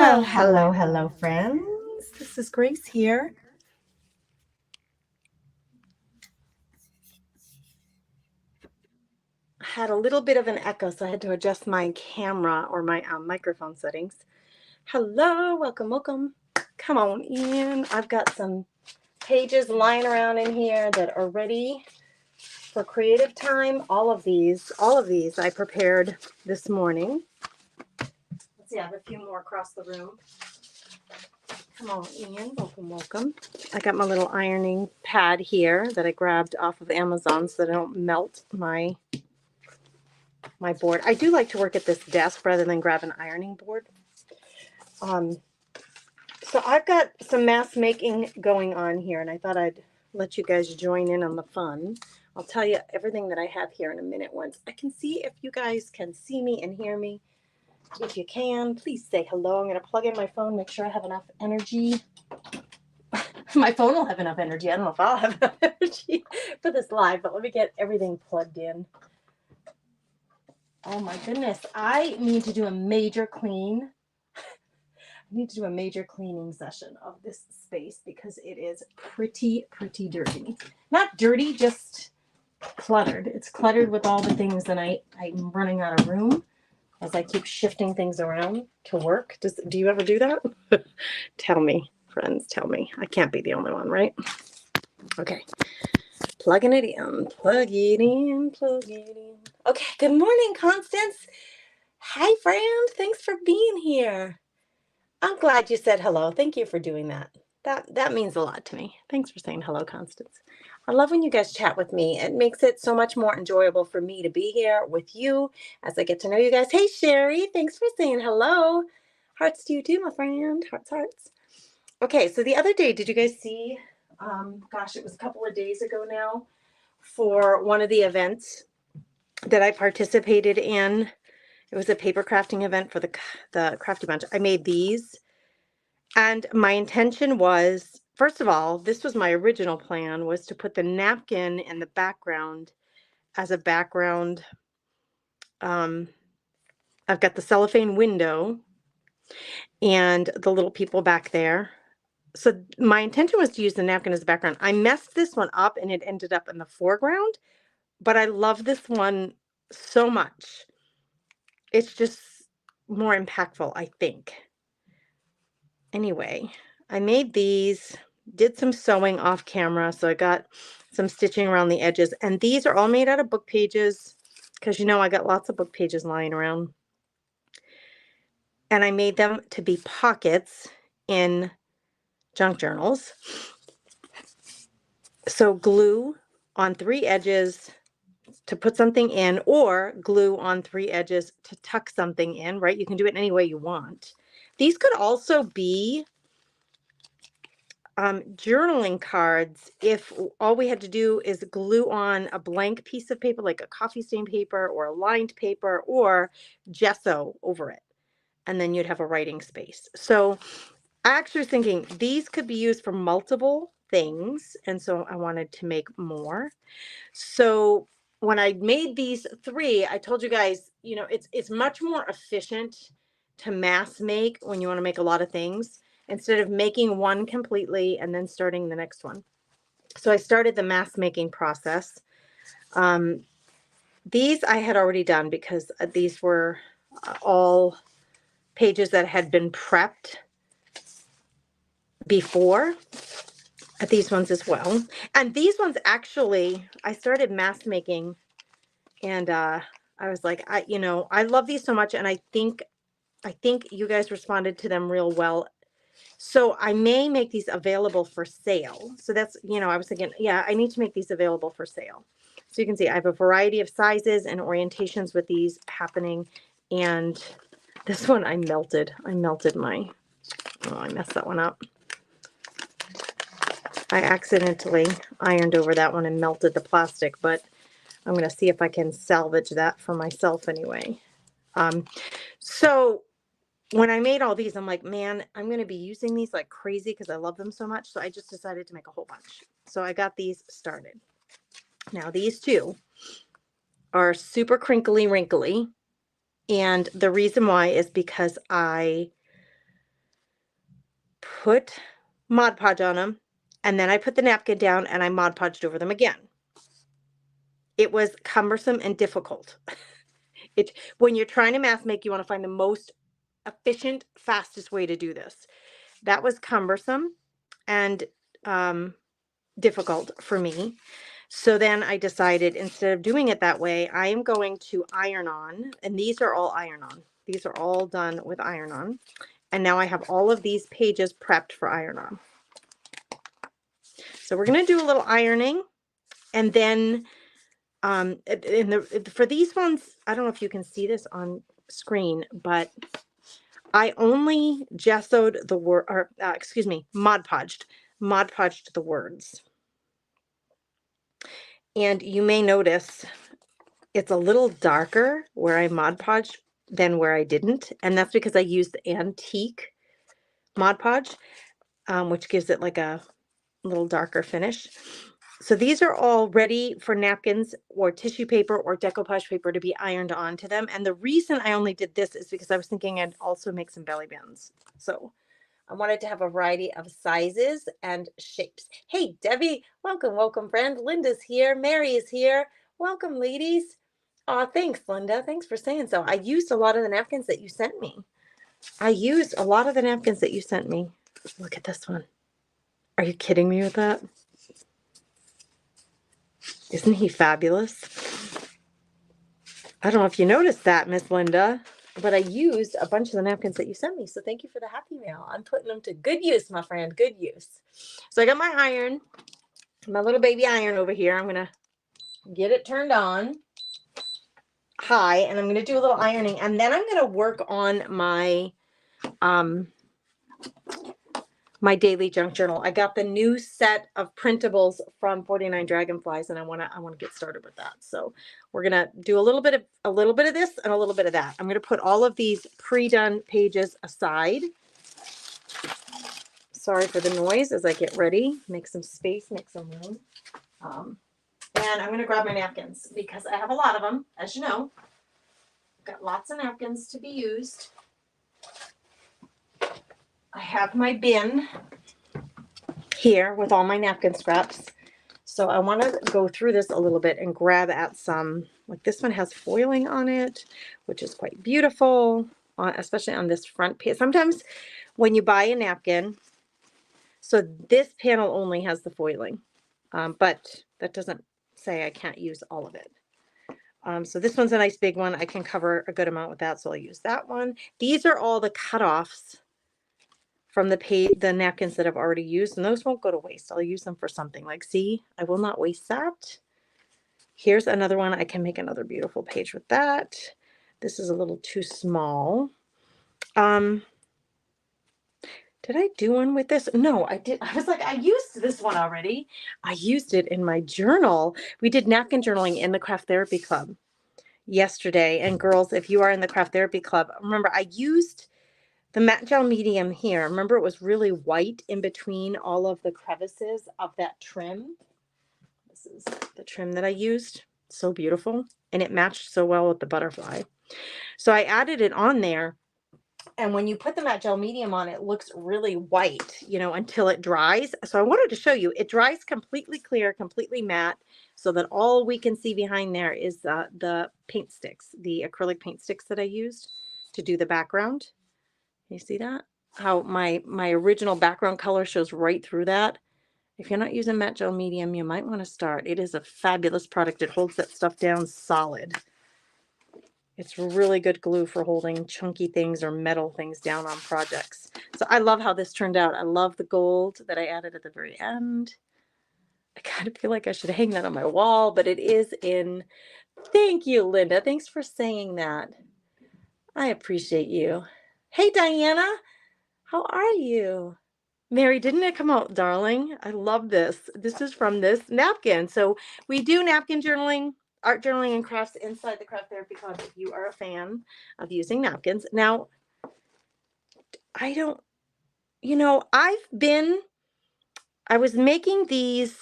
Well, hello, friends. This is Grace here. I had a little bit of an echo, so I had to adjust my camera or my microphone settings. Hello, welcome. Come on in. I've got some pages lying around in here that are ready for creative time. All of these I prepared this morning. Let's see, I have a few more across the room. Come on in, welcome. I got my little ironing pad here that I grabbed off of Amazon so that I don't melt my board. I do like to work at this desk rather than grab an ironing board. So I've got some mask making going on here, and I thought I'd let you guys join in on the fun. I'll tell you everything that I have here in a minute once I can see if you guys can see me and hear me. If you can, please say hello. I'm going to plug in my phone, make sure I have enough energy. My phone will have enough energy. I don't know if I'll have enough energy for this live, but let me get everything plugged in. Oh my goodness. I need to do a major clean. I need to do a major cleaning session of this space because it is pretty dirty. Not dirty, just cluttered. It's cluttered with all the things, and I'm running out of room as I keep shifting things around to work. Do you ever do that? Tell me, friends, tell me. I can't be the only one, right? Okay. Plugging it in. Plug it in. Okay, good morning, Constance. Hi, friend. Thanks for being here. I'm glad you said hello. Thank you for doing that. That means a lot to me. Thanks for saying hello, Constance. I love when you guys chat with me. It makes it so much more enjoyable for me to be here with you as I get to know you guys. Hey, Sherry, thanks for saying hello. Hearts to you too, my friend. Hearts. Okay, so the other day, did you guys see, gosh, it was a couple of days ago now, for one of the events that I participated in. It was a paper crafting event for the Crafty Bunch. I made these, and my intention was, first of all, this was my original plan, was to put the napkin in the background as a background. I've got the cellophane window and the little people back there. So my intention was to use the napkin as a background. I messed this one up and it ended up in the foreground, but I love this one so much. It's just more impactful, I think. Anyway, I made these, did some sewing off camera, so I got some stitching around the edges, and these are all made out of book pages because I got lots of book pages lying around. And I made them to be pockets in junk journals. So glue on 3 edges to put something in, or glue on 3 edges to tuck something in, right? You can do it any way you want. These could also be journaling cards if all we had to do is glue on a blank piece of paper, like a coffee stain paper or a lined paper, or gesso over it. And then you'd have a writing space. So I actually was thinking these could be used for multiple things. And so I wanted to make more. So when I made these 3, I told you guys, it's much more efficient to mass make when you want to make a lot of things instead of making one completely and then starting the next one. So I started the mass making process. These I had already done because these were all pages that had been prepped before. These ones as well. And these ones actually, I started mass making, and I was like, I love these so much, and I think you guys responded to them real well. So I may make these available for sale. So that's, I was thinking, yeah, I need to make these available for sale. So you can see I have a variety of sizes and orientations with these happening. And this one I melted I messed that one up. I accidentally ironed over that one and melted the plastic, but I'm going to see if I can salvage that for myself anyway. So when I made all these, I'm like, man, I'm going to be using these like crazy because I love them so much. So I just decided to make a whole bunch. So I got these started. Now these 2 are super crinkly, wrinkly. And the reason why is because I put Mod Podge on them, and then I put the napkin down and I Mod Podged over them again. It was cumbersome and difficult. When you're trying to mass make, you want to find the most efficient, fastest way to do this. That was cumbersome and difficult for me. So then I decided, instead of doing it that way, I am going to iron on, and these are all iron on. These are all done with iron on. And now I have all of these pages prepped for iron on. So we're going to do a little ironing, and then for these ones, I don't know if you can see this on screen, but I only gessoed the word, or Mod Podged the words. And you may notice it's a little darker where I Mod Podged than where I didn't. And that's because I used the antique Mod Podge, which gives it like a little darker finish. So these are all ready for napkins or tissue paper or decoupage paper to be ironed onto them. And the reason I only did this is because I was thinking I'd also make some belly bands. So I wanted to have a variety of sizes and shapes. Hey, Debbie, welcome, friend. Linda's here. Mary is here. Welcome, ladies. Oh, thanks, Linda. Thanks for saying so. I used a lot of the napkins that you sent me. Look at this one. Are you kidding me with that? Isn't he fabulous? I don't know if you noticed that, Miss Linda, but I used a bunch of the napkins that you sent me. So thank you for the happy mail. I'm putting them to good use, my friend. Good use. So I got my iron, my little baby iron over here. I'm going to get it turned on high, and I'm going to do a little ironing, and then I'm going to work on my my daily junk journal. I got the new set of printables from 49 Dragonflies, and I want to get started with that. So we're going to do a little bit of this and a little bit of that. I'm going to put all of these pre-done pages aside. Sorry for the noise as I get ready. Make some space, make some room. And I'm going to grab my napkins because I have a lot of them, as you know. I've got lots of napkins to be used. I have my bin here with all my napkin scraps. So I want to go through this a little bit and grab at some, like this one has foiling on it, which is quite beautiful, especially on this front page. Sometimes when you buy a napkin, so this panel only has the foiling, but that doesn't say I can't use all of it. So this one's a nice big one. I can cover a good amount with that, so I'll use that one. These are all the cutoffs from the napkins that I've already used, and those won't go to waste. I'll use them for something. Like, see, I will not waste that. Here's another one. I can make another beautiful page with that. This is a little too small. Did I do one with this? No, I did. I was like, I used this one already. I used it in my journal. We did napkin journaling in the Craft Therapy Club yesterday. And girls, if you are in the Craft Therapy Club, remember I used the matte gel medium here. Remember, it was really white in between all of the crevices of that trim. This is the trim that I used. So beautiful. And it matched so well with the butterfly. So I added it on there. And when you put the matte gel medium on, it looks really white, you know, until it dries. So I wanted to show you, it dries completely clear, completely matte, so that all we can see behind there is the paint sticks, the acrylic paint sticks that I used to do the background. You see that? How my original background color shows right through that. If you're not using matte gel medium, you might want to start. It is a fabulous product. It holds that stuff down solid. It's really good glue for holding chunky things or metal things down on projects. So I love how this turned out. I love the gold that I added at the very end. I kind of feel like I should hang that on my wall, but it is in. Thank you, Linda. Thanks for saying that. I appreciate you. Hey, Diana. How are you? Mary, didn't it come out, darling? I love this. This is from this napkin. So we do napkin journaling, art journaling, and crafts inside the Craft Therapy Club if you are a fan of using napkins. Now, I don't, you know, I was making these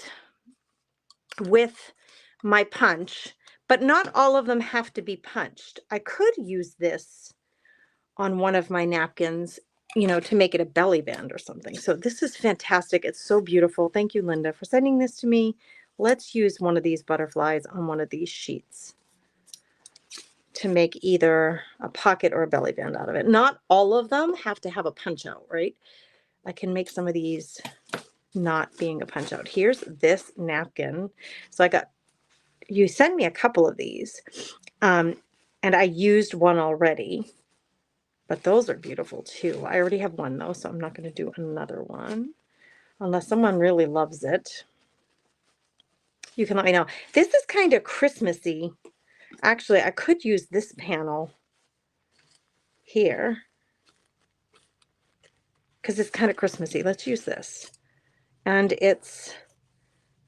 with my punch, but not all of them have to be punched. I could use this on one of my napkins you know, to make it a belly band or something. So this is fantastic. It's so beautiful. Thank you, Linda, for sending this to me. Let's use one of these butterflies on one of these sheets to make either a pocket or a belly band out of it. Not all of them have to have a punch out, right? I can make some of these not being a punch out. Here's this napkin. So you sent me a couple of these, and I used one already, but those are beautiful too. I already have one though, so I'm not going to do another one unless someone really loves it. You can let me know. This is kind of Christmassy. Actually, I could use this panel here because it's kind of Christmassy. Let's use this. And it's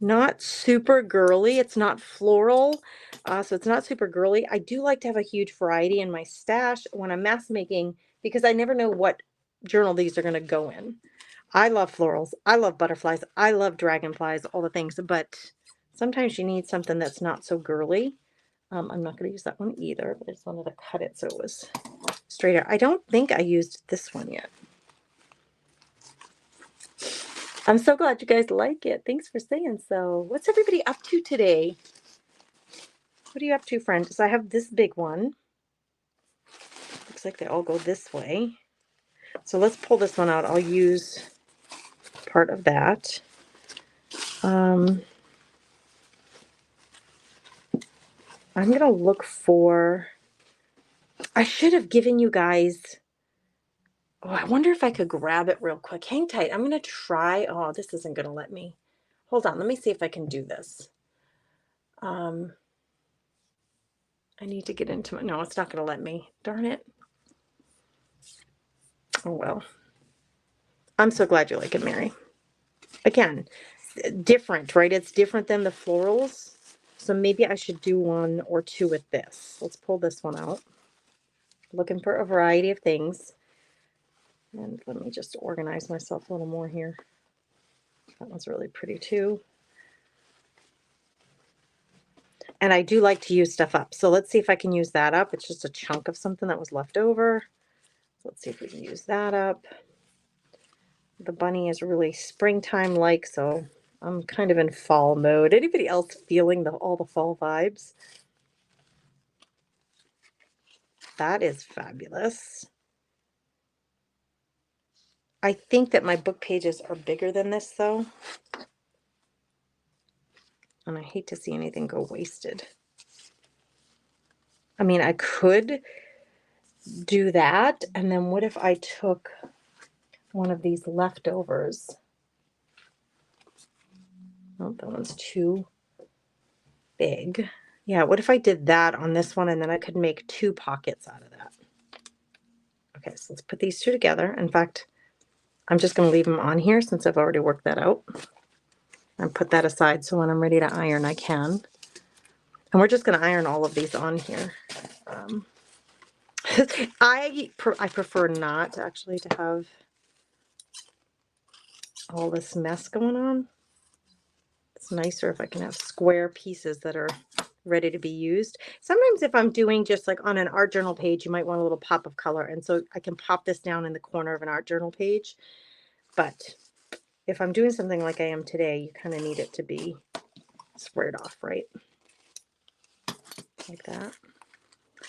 not super girly. It's not floral, so it's not super girly. I do like to have a huge variety in my stash when I'm mass making because I never know what journal these are going to go in. I love florals. I love butterflies. I love dragonflies, all the things, but sometimes you need something that's not so girly. I'm not going to use that one either, but I just wanted to cut it so it was straighter. I don't think I used this one yet. I'm so glad you guys like it. Thanks for saying so. What's everybody up to today? What are you up to, friend? So I have this big one. Looks like they all go this way. So let's pull this one out. I'll use part of that. I'm going to look for... I should have given you guys... Oh, I wonder if I could grab it real quick. Hang tight. I'm going to try... Oh, this isn't going to let me. Hold on. Let me see if I can do this. I need to get into it. No, it's not going to let me. Darn it. Oh, well. I'm so glad you like it, Mary. Again, different, right? It's different than the florals. So maybe I should do one or two with this. Let's pull this one out. Looking for a variety of things. And let me just organize myself a little more here. That one's really pretty too. And I do like to use stuff up. So let's see if I can use that up. It's just a chunk of something that was left over. So let's see if we can use that up. The bunny is really springtime-like, so I'm kind of in fall mode. Anybody else feeling all the fall vibes? That is fabulous. I think that my book pages are bigger than this, though. And I hate to see anything go wasted. I mean, I could do that, and then what if I took one of these leftovers? Oh, that one's too big. Yeah, what if I did that on this one, and then I could make 2 pockets out of that? Okay, so let's put these 2 together. In fact, I'm just going to leave them on here since I've already worked that out. And put that aside so when I'm ready to iron, I can. And we're just going to iron all of these on here. I prefer not actually to have all this mess going on. It's nicer if I can have square pieces that are ready to be used. Sometimes if I'm doing just like on an art journal page, you might want a little pop of color. And so I can pop this down in the corner of an art journal page. But if I'm doing something like I am today, you kind of need it to be squared off, right? Like that.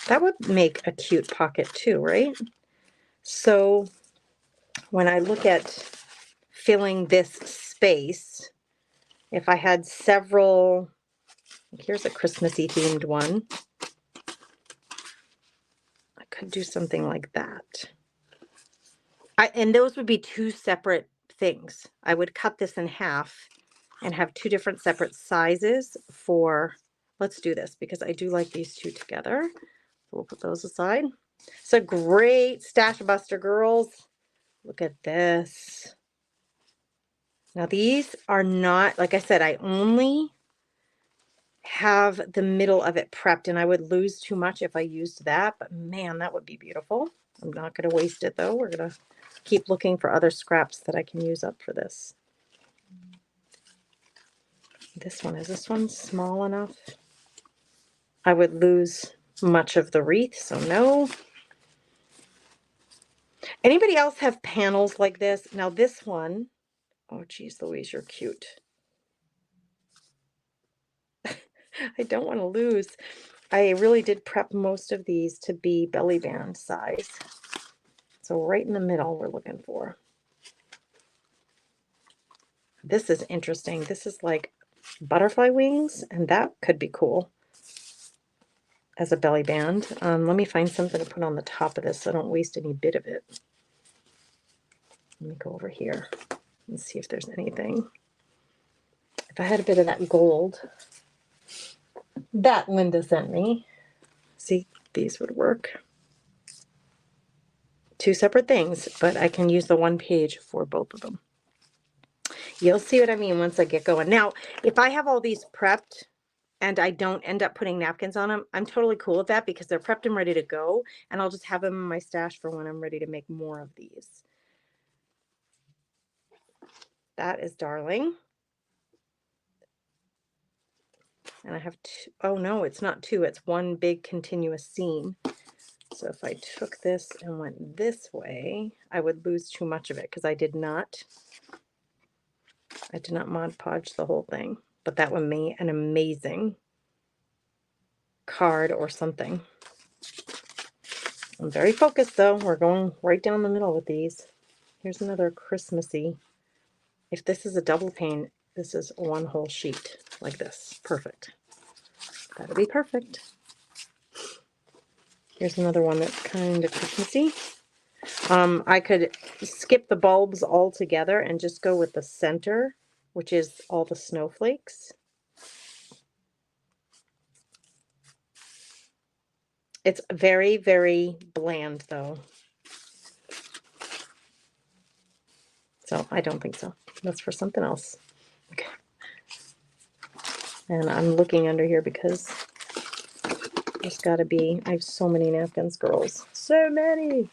That would make a cute pocket too, right? So when I look at filling this space, if I had several, here's a Christmassy themed one. I could do something like that. And those would be 2 separate things. I would cut this in half and have 2 different separate sizes for, let's do this because I do like these 2 together. So we'll put those aside. It's a great stash buster, girls. Look at this. Now these are not, like I said, I only have the middle of it prepped, and I would lose too much if I used that, but man, that would be beautiful. I'm not going to waste it though. We're going to keep looking for other scraps that I can use up for this. Is this one small enough? I would lose much of the wreath, so no. Anybody else have panels like this? Now this one, oh geez Louise, you're cute. I don't want to lose. I really did prep most of these to be belly band size. So right in the middle we're looking for. This is interesting. This is like butterfly wings, and that could be cool as a belly band. Let me find something to put on the top of this so I don't waste any bit of it. Let me go over here and see if there's anything. If I had a bit of that gold that Linda sent me, see, these would work. Two separate things, but I can use the one page for both of them. You'll see what I mean once I get going. Now, if I have all these prepped and I don't end up putting napkins on them, I'm totally cool with that because they're prepped and ready to go, and I'll just have them in my stash for when I'm ready to make more of these. That is darling. And I have two, oh no, it's not two, it's one big continuous seam. So if I took this and went this way, I would lose too much of it because I did not Mod Podge the whole thing, but that would be an amazing card or something. I'm very focused though. We're going right down the middle with these. Here's another Christmassy. If this is a double pane, this is one whole sheet like this. Perfect. That'll be perfect. Here's another one that's kind of Christmassy. I could skip the bulbs altogether and just go with the center, which is all the snowflakes. It's very, very bland though. So I don't think so. That's for something else. Okay. And I'm looking under here because there's got to be, I have so many napkins, girls. So many.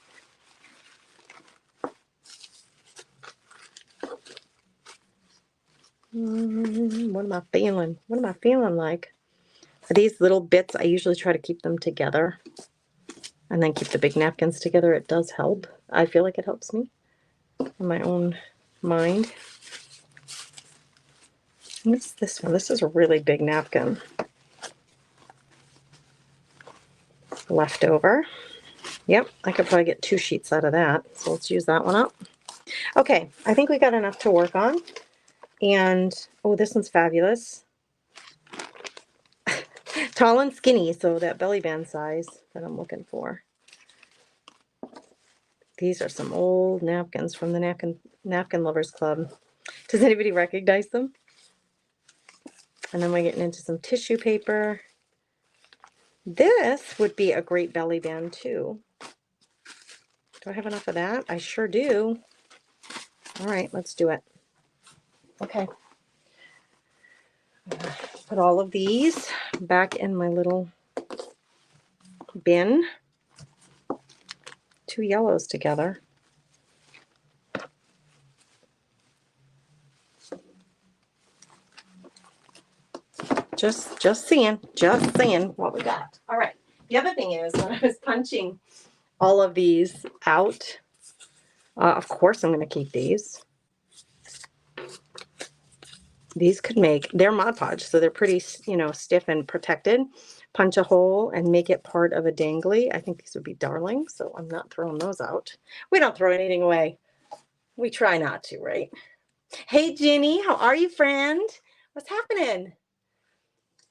What am I feeling? What am I feeling like? These little bits, I usually try to keep them together and then keep the big napkins together. It does help. I feel like it helps me in my own mind. What's this one? This is a really big napkin. Leftover. Yep, I could probably get 2 sheets out of that. So let's use that one up. Okay, I think we got enough to work on. And, oh, this one's fabulous. Tall and skinny, so that belly band size that I'm looking for. These are some old napkins from the Napkin Lovers Club. Does anybody recognize them? And then we're getting into some tissue paper. This would be a great belly band too. Do I have enough of that? I sure do. All right, let's do it. Okay. Put all of these back in my little bin. 2 yellows together. Just seeing what we got. All right. The other thing is when I was punching all of these out, of course I'm going to keep these. These could make, they're Mod Podge, so they're pretty, you know, stiff and protected. Punch a hole and make it part of a dangly. I think these would be darling, so I'm not throwing those out. We don't throw anything away. We try not to, right? Hey, Ginny, how are you, friend? What's happening?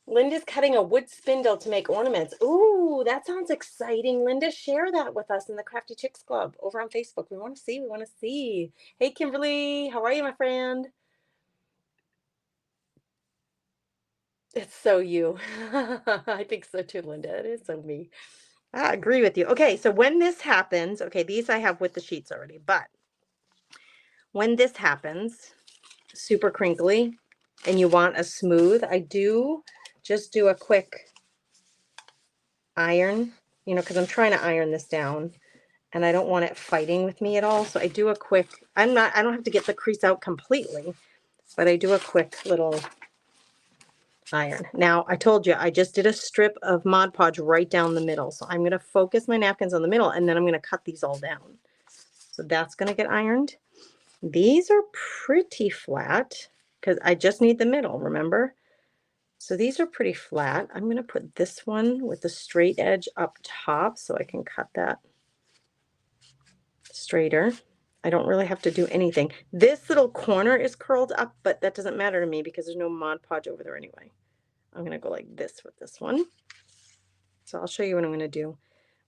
Linda's cutting a wood spindle to make ornaments. Ooh, that sounds exciting. Linda, share that with us in the Crafty Chicks Club over on Facebook. We want to see. Hey, Kimberly, how are you, my friend? It's so you. I think so too, Linda. It is so me. I agree with you. Okay, so when this happens, okay, these I have with the sheets already, but when this happens, super crinkly, and you want a smooth, I do just do a quick iron, you know, because I'm trying to iron this down and I don't want it fighting with me at all. So I do a quick, I don't have to get the crease out completely, but I do a quick little iron. Now, I told you, I just did a strip of Mod Podge right down the middle. So I'm going to focus my napkins on the middle and then I'm going to cut these all down. So that's going to get ironed. These are pretty flat because I just need the middle, remember? So these are pretty flat. I'm going to put this one with the straight edge up top so I can cut that straighter. I don't really have to do anything. This little corner is curled up, but that doesn't matter to me because there's no Mod Podge over there anyway. I'm going to go like this with this one. So I'll show you what I'm going to do.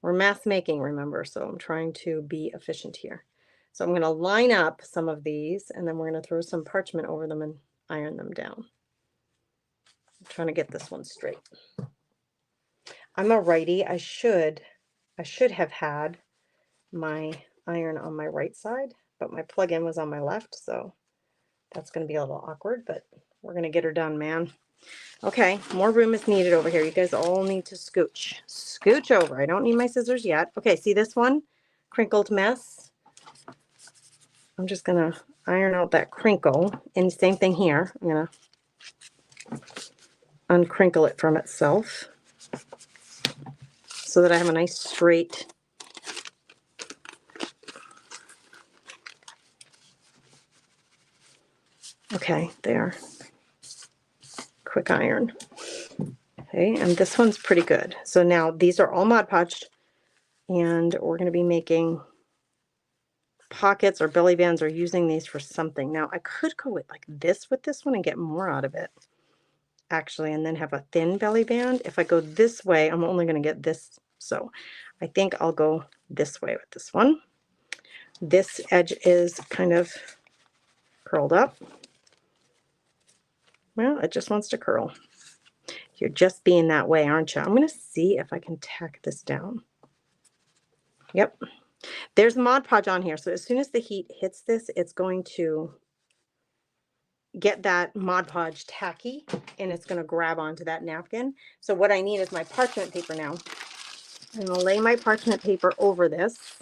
We're math making, remember, so I'm trying to be efficient here. So I'm going to line up some of these, and then we're going to throw some parchment over them and iron them down. I'm trying to get this one straight. I'm a righty. I should have had my iron on my right side, but my plug-in was on my left, so that's going to be a little awkward, but we're going to get her done, man. Okay, more room is needed over here. You guys all need to scooch. Scooch over. I don't need my scissors yet. Okay, see this one? Crinkled mess. I'm just going to iron out that crinkle. And same thing here. I'm going to uncrinkle it from itself so that I have a nice straight. Okay, there. Quick iron. Okay, and this one's pretty good. So now these are all Mod Podged, and we're going to be making pockets or belly bands or using these for something. Now I could go with like this with this one and get more out of it actually, and then have a thin belly band. If I go this way, I'm only going to get this. So I think I'll go this way with this one. This edge is kind of curled up. Well, it just wants to curl. You're just being that way, aren't you? I'm going to see if I can tack this down. Yep. There's Mod Podge on here. So as soon as the heat hits this, it's going to get that Mod Podge tacky and it's going to grab onto that napkin. So what I need is my parchment paper now. I'm going to lay my parchment paper over this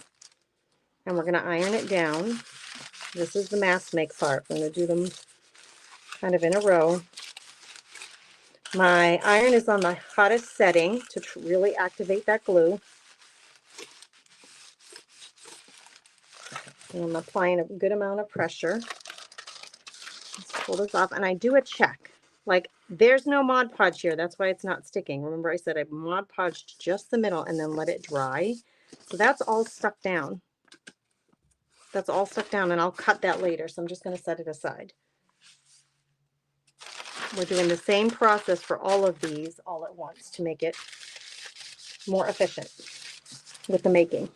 and we're going to iron it down. This is the mass make part. I'm going to do them kind of in a row. My iron is on the hottest setting to really activate that glue. And I'm applying a good amount of pressure. Let's pull this off and I do a check. Like there's no Mod Podge here. That's why it's not sticking. Remember I said I Mod Podged just the middle and then let it dry. So that's all stuck down. That's all stuck down and I'll cut that later. So I'm just going to set it aside. We're doing the same process for all of these all at once to make it more efficient with the making.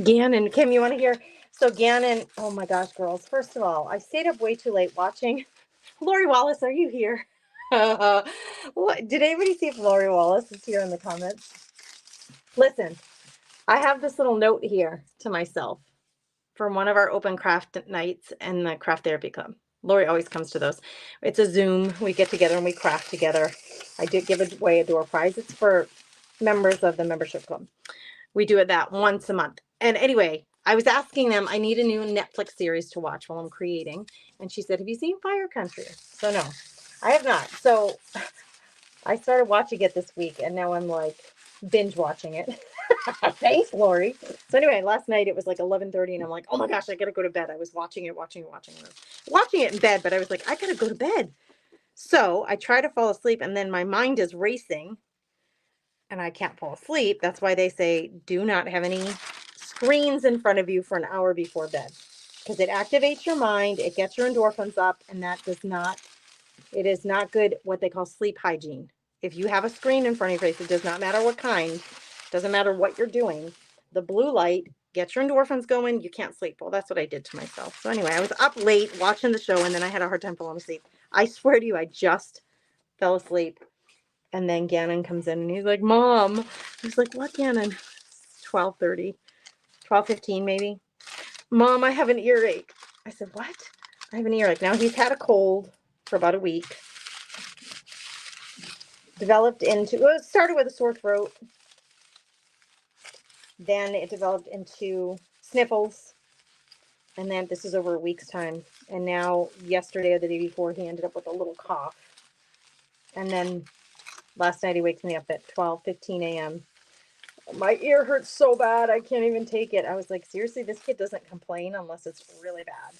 Gannon, Kim, you want to hear? So Gannon, oh my gosh, girls. First of all, I stayed up way too late watching. Lori Wallace, are you here? Did anybody see if Lori Wallace is here in the comments? Listen, I have this little note here to myself from one of our open craft nights and the Craft Therapy Club. Lori always comes to those. It's a Zoom. We get together and we craft together. I did give away a door prize. It's for members of the membership club. We do it that once a month. And anyway, I was asking them, I need a new Netflix series to watch while I'm creating. And she said, have you seen Fire Country? So no, I have not. So I started watching it this week and now I'm like binge watching it. Thanks, Lori. So anyway, last night it was like 11:30 and I'm like, oh my gosh, I gotta go to bed. I was watching it in bed, but I was like, I gotta go to bed. So I try to fall asleep and then my mind is racing and I can't fall asleep. That's why they say do not have any screens in front of you for an hour before bed because it activates your mind, it gets your endorphins up, and it is not good what they call sleep hygiene. If you have a screen in front of your face, it does not matter what kind, doesn't matter what you're doing. The blue light gets your endorphins going, you can't sleep. Well, that's what I did to myself. So anyway, I was up late watching the show and then I had a hard time falling asleep. I swear to you, I just fell asleep. And then Gannon comes in and he's like, Mom. He's like, what, Gannon? 12:30, 12:15 maybe. Mom, I have an earache. I said, what? I have an earache. Now he's had a cold for about a week. Developed into, well, it started with a sore throat. Then it developed into sniffles. And then this is over a week's time. And now yesterday or the day before, he ended up with a little cough. And then last night he wakes me up at 12:15 a.m. My ear hurts so bad. I can't even take it. I was like, seriously, this kid doesn't complain unless it's really bad.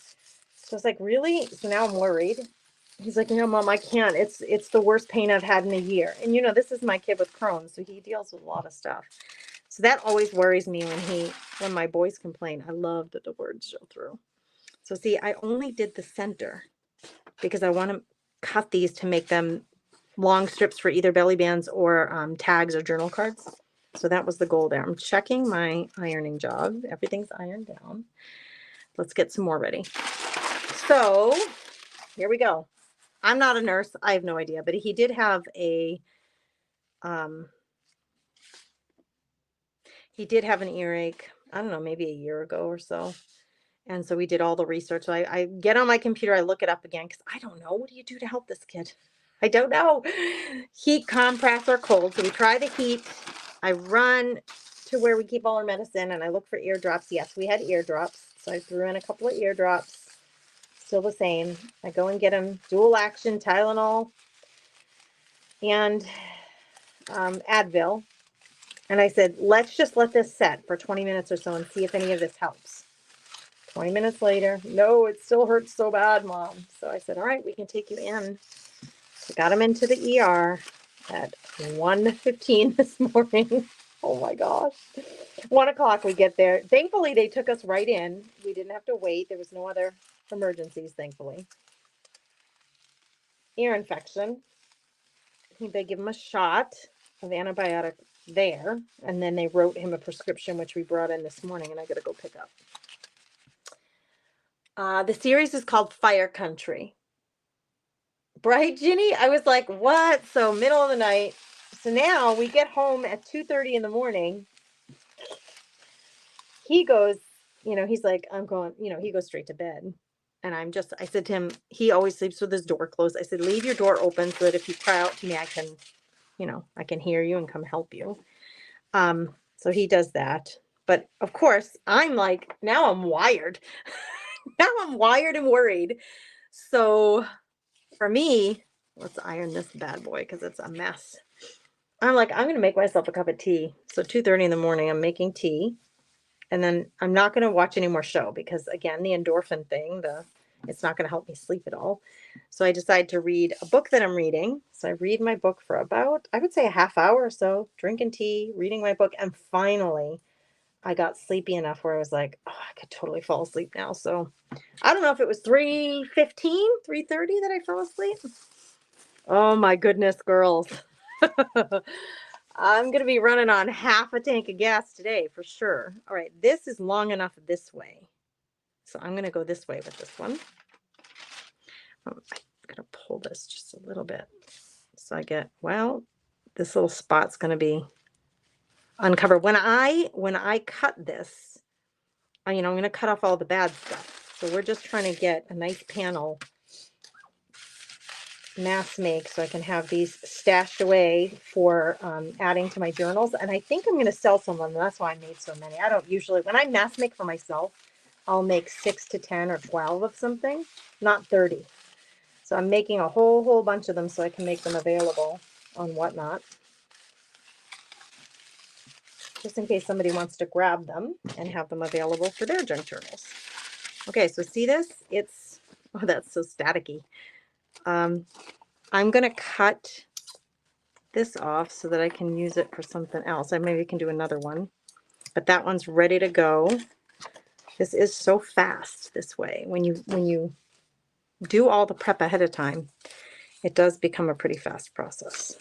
So I was like, really? So now I'm worried. He's like, no, Mom, I can't. It's the worst pain I've had in a year. And this is my kid with Crohn's, so he deals with a lot of stuff. So that always worries me when my boys complain. I love that the words show through. So see, I only did the center because I want to cut these to make them long strips for either belly bands or tags or journal cards. So that was the goal there. I'm checking my ironing job. Everything's ironed down. Let's get some more ready. So here we go. I'm not a nurse. I have no idea, but he did have an earache, I don't know, maybe a year ago or so. And so we did all the research. So I get on my computer, I look it up again because I don't know. What do you do to help this kid? I don't know. Heat, compress, or cold. So we try the heat. I run to where we keep all our medicine and I look for eardrops. Yes, we had eardrops. So I threw in a couple of eardrops. Still the same. I go and get them dual action Tylenol and Advil. And I said, let's just let this set for 20 minutes or so and see if any of this helps. 20 minutes later, no, it still hurts so bad, Mom. So I said, all right, we can take you in. So got him into the ER at 1:15 this morning. Oh my gosh. 1 o'clock we get there. Thankfully, they took us right in. We didn't have to wait. There was no other emergencies, thankfully. Ear infection. They give him a shot of antibiotic there, and then they wrote him a prescription, which we brought in this morning, and I got to go pick up. The series is called Fire Country. Right, Ginny? I was like, what? So middle of the night. So now we get home at 2:30 in the morning. He goes, he's like, I'm going, he goes straight to bed. And I said to him, he always sleeps with his door closed. I said, leave your door open so that if you cry out to me, I can hear you and come help you. So he does that. But of course, I'm like, now I'm wired. Now I'm wired and worried. So for me, let's iron this bad boy because it's a mess. I'm like, I'm going to make myself a cup of tea. So 2:30 in the morning, I'm making tea. And then I'm not going to watch any more show because, again, the endorphin thing, it's not going to help me sleep at all. So I decide to read a book that I'm reading. So I read my book for about, I would say, a half hour or so, drinking tea, reading my book. And finally, I got sleepy enough where I was like, oh, I could totally fall asleep now. So I don't know if it was 3:15, 3:30 that I fell asleep. Oh, my goodness, girls. I'm going to be running on half a tank of gas today for sure. All right, this is long enough this way. So I'm going to go this way with this one. I'm going to pull this just a little bit. So I get, this little spot's going to be uncovered. When I cut this, I'm going to cut off all the bad stuff. So we're just trying to get a nice panel mass make so I can have these stashed away for adding to my journals. And I think I'm going to sell some of them. That's why I made so many. I don't usually, when I mass make for myself, I'll make 6 to 10 or 12 of something, not 30. So I'm making a whole bunch of them so I can make them available on Whatnot, just in case somebody wants to grab them and have them available for their junk journals. Okay, so see this? That's so staticky. I'm going to cut this off so that I can use it for something else. I maybe can do another one, but that one's ready to go. This is so fast this way. When you do all the prep ahead of time, it does become a pretty fast process.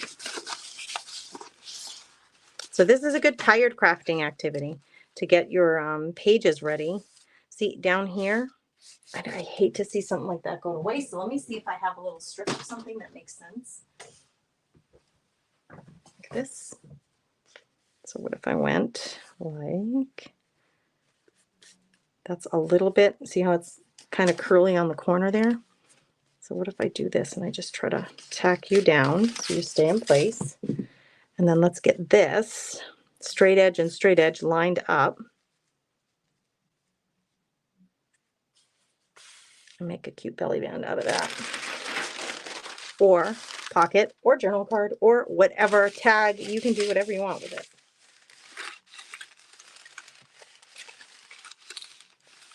So this is a good tired crafting activity to get your pages ready. See down here, I hate to see something like that go to waste. So let me see if I have a little strip of something that makes sense. Like this. So what if I went like, that's a little bit, see how it's kind of curly on the corner there? So what if I do this and I just try to tack you down so you stay in place? And then let's get this straight edge and straight edge lined up. And make a cute belly band out of that. Or pocket or journal card or whatever tag. You can do whatever you want with it.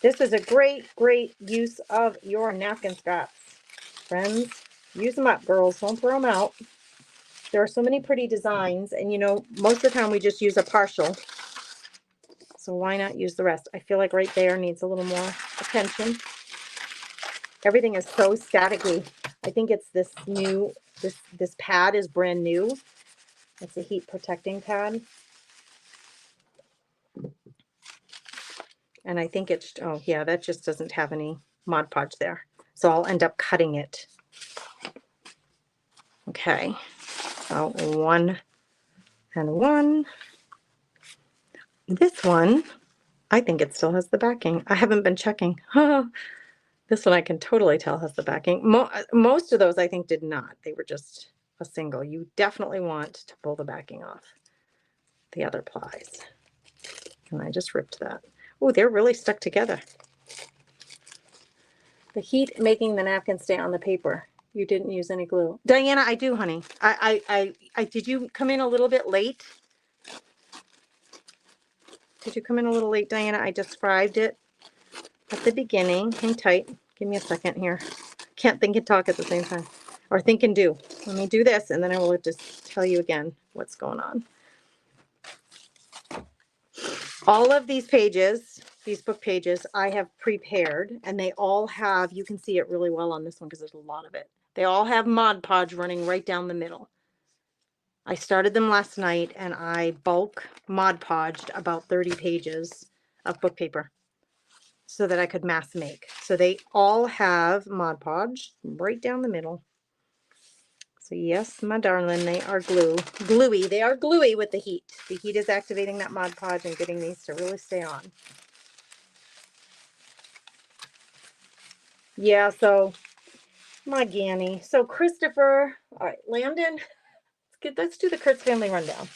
This is a great, great use of your napkin scraps. Friends, use them up, girls. Don't throw them out. There are so many pretty designs, and you know, most of the time we just use a partial. So why not use the rest? I feel like right there needs a little more attention. Everything is so staticky. I think it's this new, this pad is brand new. It's a heat protecting pad. And I think it's, oh yeah, that just doesn't have any Mod Podge there. So I'll end up cutting it. Okay, so 1 and 1. This one, I think it still has the backing. I haven't been checking. This one I can totally tell has the backing. Most of those I think did not. They were just a single. You definitely want to pull the backing off the other plies. And I just ripped that. Oh, they're really stuck together. The heat making the napkin stay on the paper. You didn't use any glue. Diana, I do, honey. I did you come in a little bit late? Did you come in a little late, Diana? I described it at the beginning. Hang tight. Give me a second here. Can't think and talk at the same time. Or think and do. Let me do this, and then I will just tell you again what's going on. All of these pages, these book pages, I have prepared, and they all have, you can see it really well on this one because there's a lot of it. They all have Mod Podge running right down the middle. I started them last night, and I bulk Mod Podged about 30 pages of book paper so that I could mass make. So they all have Mod Podge right down the middle. So yes, my darling, they are gluey. They are gluey with the heat. The heat is activating that Mod Podge and getting these to really stay on. Yeah, so my Ganny. So Christopher, all right, Landon, let's do the Kurtz family rundown.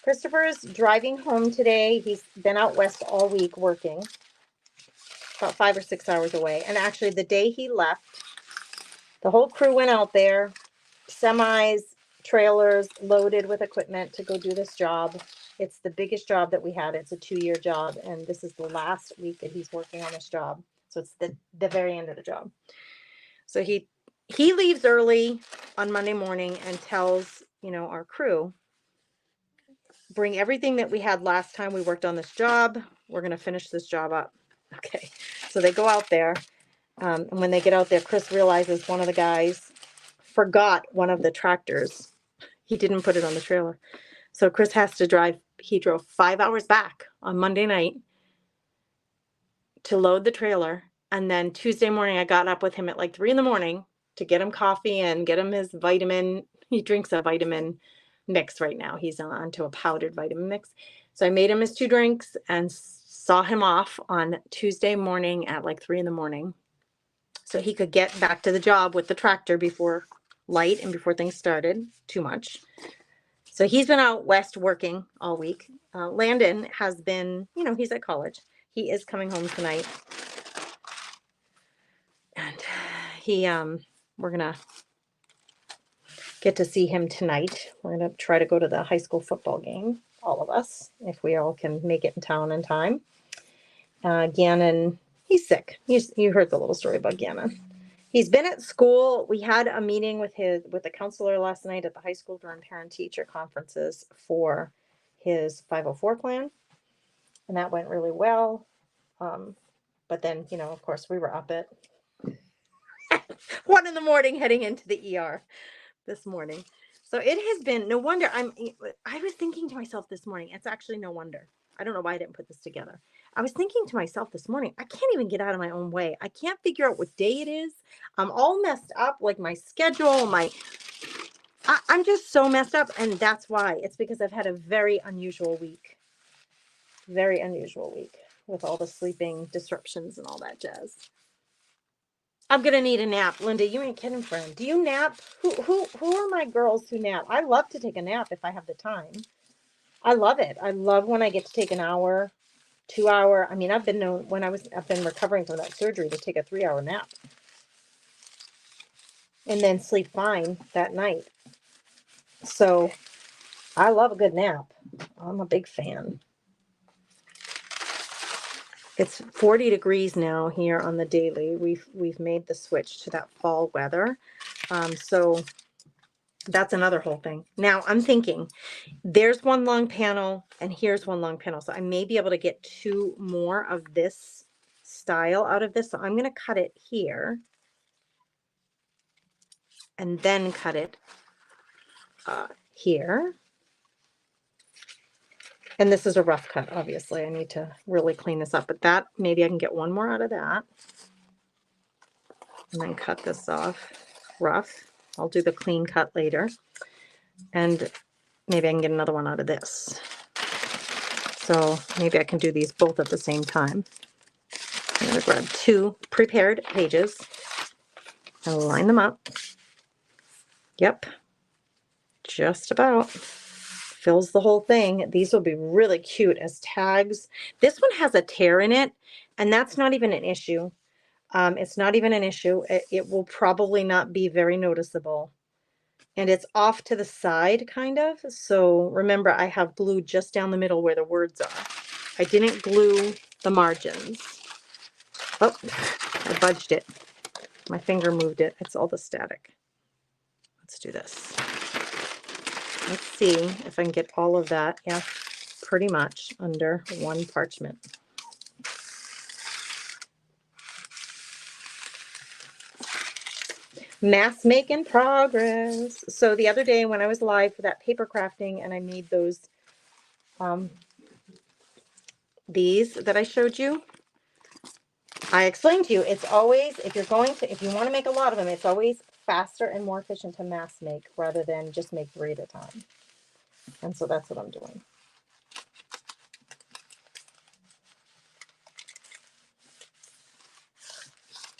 Christopher is driving home today. He's been out west all week working, about 5 or 6 hours away. And actually the day he left, the whole crew went out there, semis, trailers loaded with equipment to go do this job. It's the biggest job that we had. It's a 2-year job, and this is the last week that he's working on this job. So it's the very end of the job. So he leaves early on Monday morning and tells, you know, our crew, bring everything that we had last time we worked on this job. We're going to finish this job up. Okay. So they go out there. And when they get out there, Chris realizes one of the guys forgot one of the tractors. He didn't put it on the trailer. So Chris has to drive. He drove 5 hours back on Monday night to load the trailer. And then Tuesday morning, I got up with him at like 3 in the morning to get him coffee and get him his vitamin. He drinks a vitamin mix right now. He's on to a powdered vitamin mix. So I made him his 2 drinks and saw him off on Tuesday morning at like 3 in the morning. So he could get back to the job with the tractor before light and before things started too much. So he's been out west working all week. Landon has been, you know, he's at college. He is coming home tonight. And we're going to get to see him tonight. We're going to try to go to the high school football game, all of us, if we all can make it in town in time. Gannon, he's sick. You heard the little story about Gannon. He's been at school. We had a meeting with the counselor last night at the high school during parent-teacher conferences for his 504 plan, and that went really well. But then, you know, of course, we were up at 1 in the morning heading into the ER this morning. So it has been no wonder. I was thinking to myself this morning, it's actually no wonder. I don't know why I didn't put this together. I was thinking to myself this morning, I can't even get out of my own way. I can't figure out what day it is. I'm all messed up, like my schedule, I'm just so messed up. And that's why. It's because I've had a very unusual week. Very unusual week with all the sleeping disruptions and all that jazz. I'm gonna need a nap. Linda, you ain't kidding, friend. Do you nap? Who are my girls who nap? I love to take a nap if I have the time. I love it. I love when I get to take an hour, 2 hour. I mean, I've been known when I've been recovering from that surgery to take a 3-hour nap and then sleep fine that night. So I love a good nap. I'm a big fan. It's 40 degrees now here on the daily. We've made the switch to that fall weather. So that's another whole thing. Now I'm thinking there's one long panel and here's one long panel. So I may be able to get two more of this style out of this. So I'm going to cut it here and then cut it here. And this is a rough cut, obviously. I need to really clean this up, but that maybe I can get one more out of that. And then cut this off rough. I'll do the clean cut later. And maybe I can get another one out of this. So maybe I can do these both at the same time. I'm going to grab two prepared pages and line them up. Yep, just about. Fills the whole thing. These will be really cute as tags. This one has a tear in it, and that's not even an issue. It's not even an issue. It will probably not be very noticeable. And it's off to the side, kind of. So remember, I have glue just down the middle where the words are. I didn't glue the margins. Oh, I budged it. My finger moved it. It's all the static. Let's do this. Let's see if I can get all of that. Yeah, pretty much under one parchment. Mass make in progress. So the other day when I was live for that paper crafting and I made those, these that I showed you, I explained to you, it's always, if you want to make a lot of them, it's always faster and more efficient to mass make rather than just make 3 at a time. And so that's what I'm doing.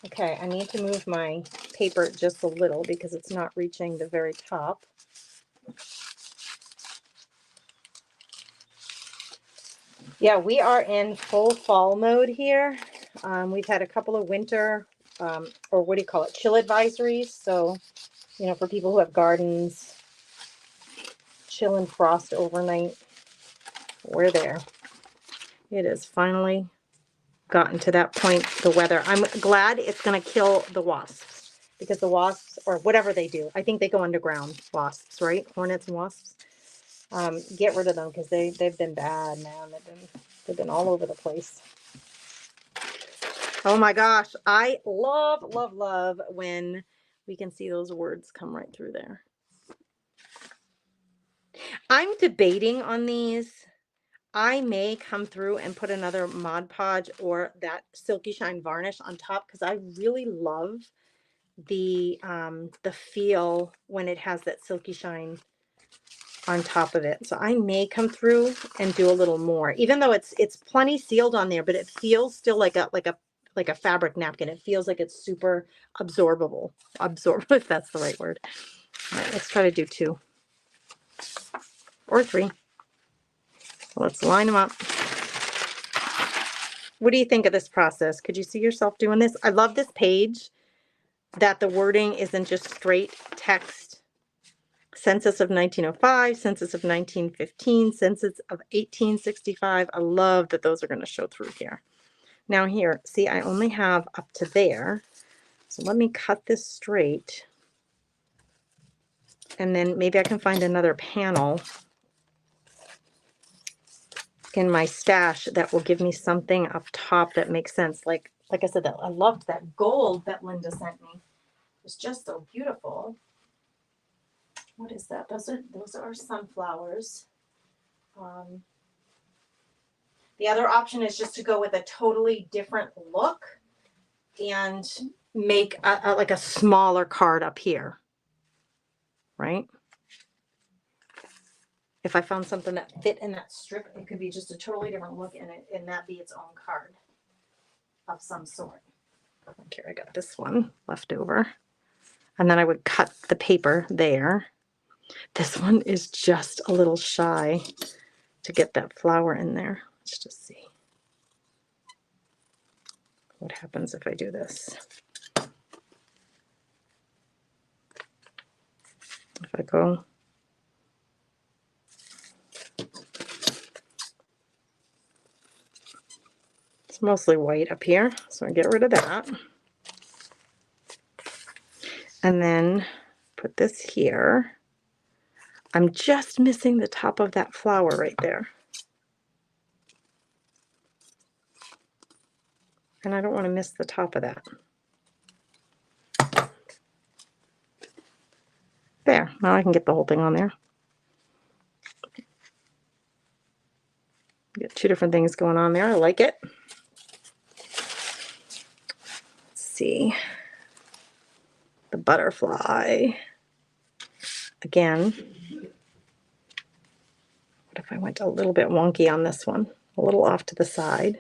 Okay, I need to move my paper just a little because it's not reaching the very top. Yeah, we are in full fall mode here. We've had a couple of winter, or what do you call it, chill advisories. So, you know, for people who have gardens, chill and frost overnight, we're there. It has finally gotten to that point, the weather. I'm glad it's going to kill the wasps because the wasps, or whatever they do, I think they go underground, wasps, right? Hornets and wasps. Get rid of them because they've been bad, man. They've been all over the place. Oh my gosh, I love when we can see those words come right through there. I'm debating on these. I may come through and put another Mod Podge or that Silky Shine varnish on top because I really love the feel when it has that Silky Shine on top of it. So I may come through and do a little more, even though it's plenty sealed on there, but it feels still like a fabric napkin. It feels like it's super absorbable, if that's the right word. All right, let's try to do 2 or 3. Let's line them up. What do you think of this process? Could you see yourself doing this? I love this page that the wording isn't just straight text. Census of 1905, census of 1915, census of 1865. I love that those are going to show through here. Now here, see, I only have up to there. So let me cut this straight. And then maybe I can find another panel in my stash that will give me something up top that makes sense. Like I said, that I loved that gold that Linda sent me. It was just so beautiful. What is that? Those are sunflowers. The other option is just to go with a totally different look and make like a smaller card up here, right? If I found something that fit in that strip, it could be just a totally different look and that be its own card of some sort. Okay, I got this one left over. And then I would cut the paper there. This one is just a little shy to get that flower in there. Let's just see what happens if I do this. If I go It's mostly white up here, so I get rid of that. And then put this here. I'm just missing the top of that flower right there. And I don't want to miss the top of that. There, now I can get the whole thing on there. Get two different things going on there. I like it. Let's see. The butterfly. Again. What if I went a little bit wonky on this one? A little off to the side.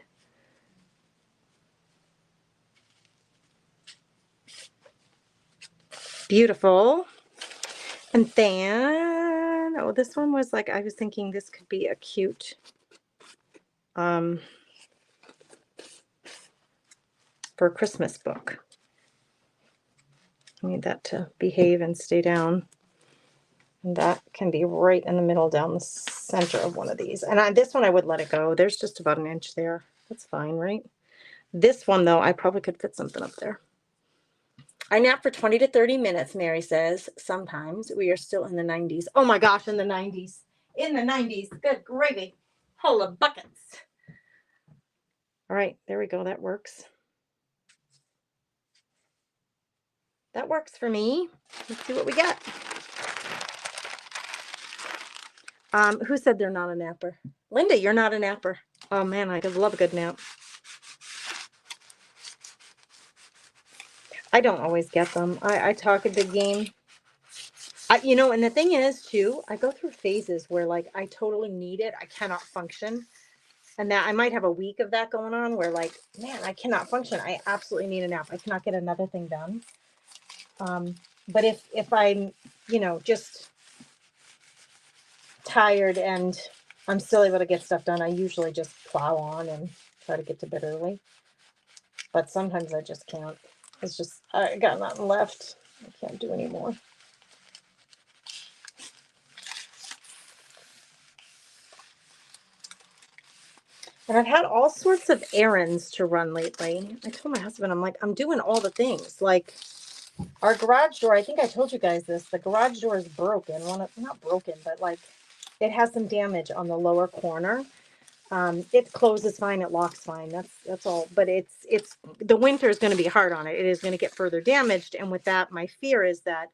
Beautiful. And then, oh, this one was like, I was thinking this could be a cute, for a Christmas book. I need that to behave and stay down. And that can be right in the middle down the center of one of these. And this one I would let it go. There's just about an inch there. That's fine, right? This one, though, I probably could fit something up there. I nap for 20 to 30 minutes, Mary says. Sometimes. We are still in the 90s. Oh my gosh, in the 90s. In the 90s. Good gravy. Full of buckets. All right, there we go. That works. That works for me. Let's see what we got. Who said they're not a napper? Linda, you're not a napper. Oh man, I could love a good nap. I don't always get them. I talk a big game. You know, and the thing is too, I go through phases where like I totally need it. I cannot function. And that I might have a week of that going on where like, man, I cannot function. I absolutely need a nap. I cannot get another thing done. But if I'm, you know, just tired and I'm still able to get stuff done, I usually just plow on and try to get to bed early. But sometimes I just can't. It's just, I got nothing left. I can't do anymore. And I've had all sorts of errands to run lately. I told my husband, I'm like, I'm doing all the things. Like our garage door, I think I told you guys this, the garage door is broken. Well, not broken, but like it has some damage on the lower corner. It closes fine, it locks fine. That's all. But it's the winter is going to be hard on it. It is going to get further damaged. And with that, my fear is that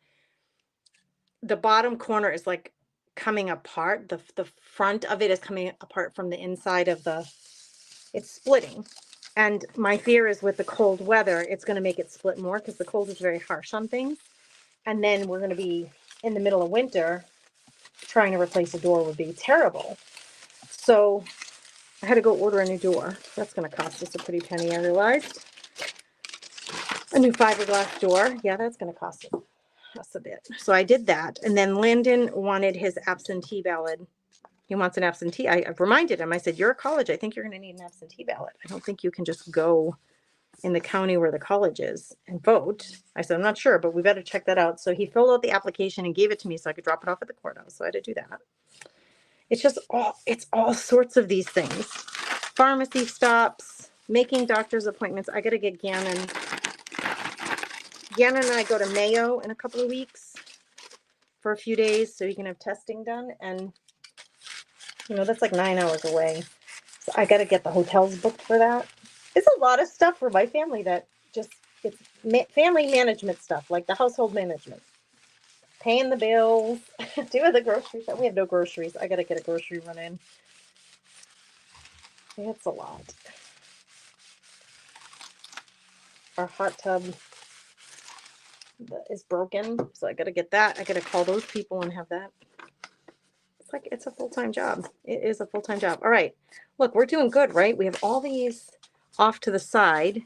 the bottom corner is like coming apart. The front of it is coming apart from the inside of it's splitting. And my fear is with the cold weather, it's going to make it split more because the cold is very harsh on things. And then we're going to be in the middle of winter. Trying to replace a door would be terrible. So I had to go order a new door. That's going to cost us a pretty penny, I realized. A new fiberglass door. Yeah, that's going to cost us a bit. So I did that. And then Landon wanted his absentee ballot. He wants an absentee. I've reminded him. I said, you're a college. I think you're going to need an absentee ballot. I don't think you can just go in the county where the college is and vote. I said, I'm not sure, but we better check that out. So he filled out the application and gave it to me so I could drop it off at the courthouse. So I had to do that. It's just it's all sorts of these things. Pharmacy stops, making doctor's appointments. I got to get Gannon. Gannon and I go to Mayo in a couple of weeks for a few days so he can have testing done. And, you know, that's like 9 hours away. So I got to get the hotels booked for that. It's a lot of stuff for my family that just, it's family management stuff, like the household management. Paying the bills, doing the groceries. We have no groceries. I got to get a grocery run in. It's a lot. Our hot tub is broken, so I got to get that. I got to call those people and have that. It's like, it's a full-time job. It is a full-time job. All right. Look, we're doing good, right? We have all these off to the side.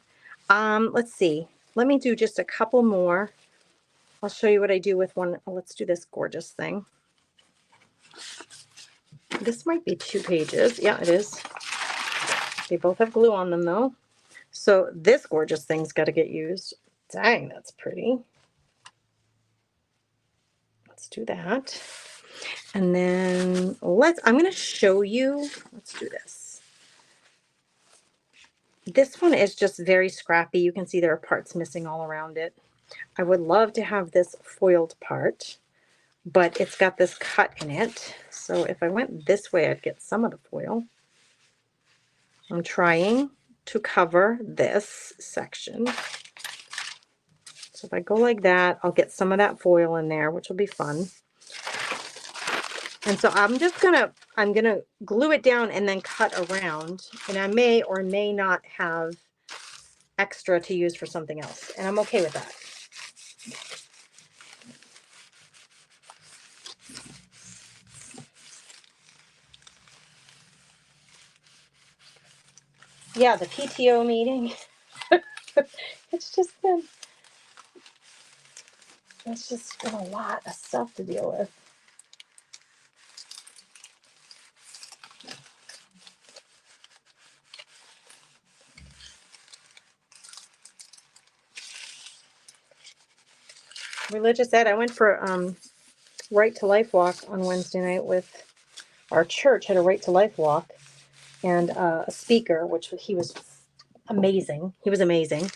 Let's see. Let me do just a couple more. I'll show you what I do with one. Let's do this gorgeous thing. This might be 2 pages. Yeah, it is. They both have glue on them though. So this gorgeous thing's got to get used. Dang, that's pretty. Let's do that. And then I'm going to show you. Let's do this. This one is just very scrappy. You can see there are parts missing all around it. I would love to have this foiled part, but it's got this cut in it. So if I went this way, I'd get some of the foil. I'm trying to cover this section. So if I go like that, I'll get some of that foil in there, which will be fun. And so I'm gonna glue it down and then cut around, and I may or may not have extra to use for something else, and I'm okay with that. Yeah, the PTO meeting. It's just been a lot of stuff to deal with. Religious ed. I went for Right to Life walk on Wednesday night with our church. Had a Right to Life walk, and a speaker, which he was amazing. He was amazing.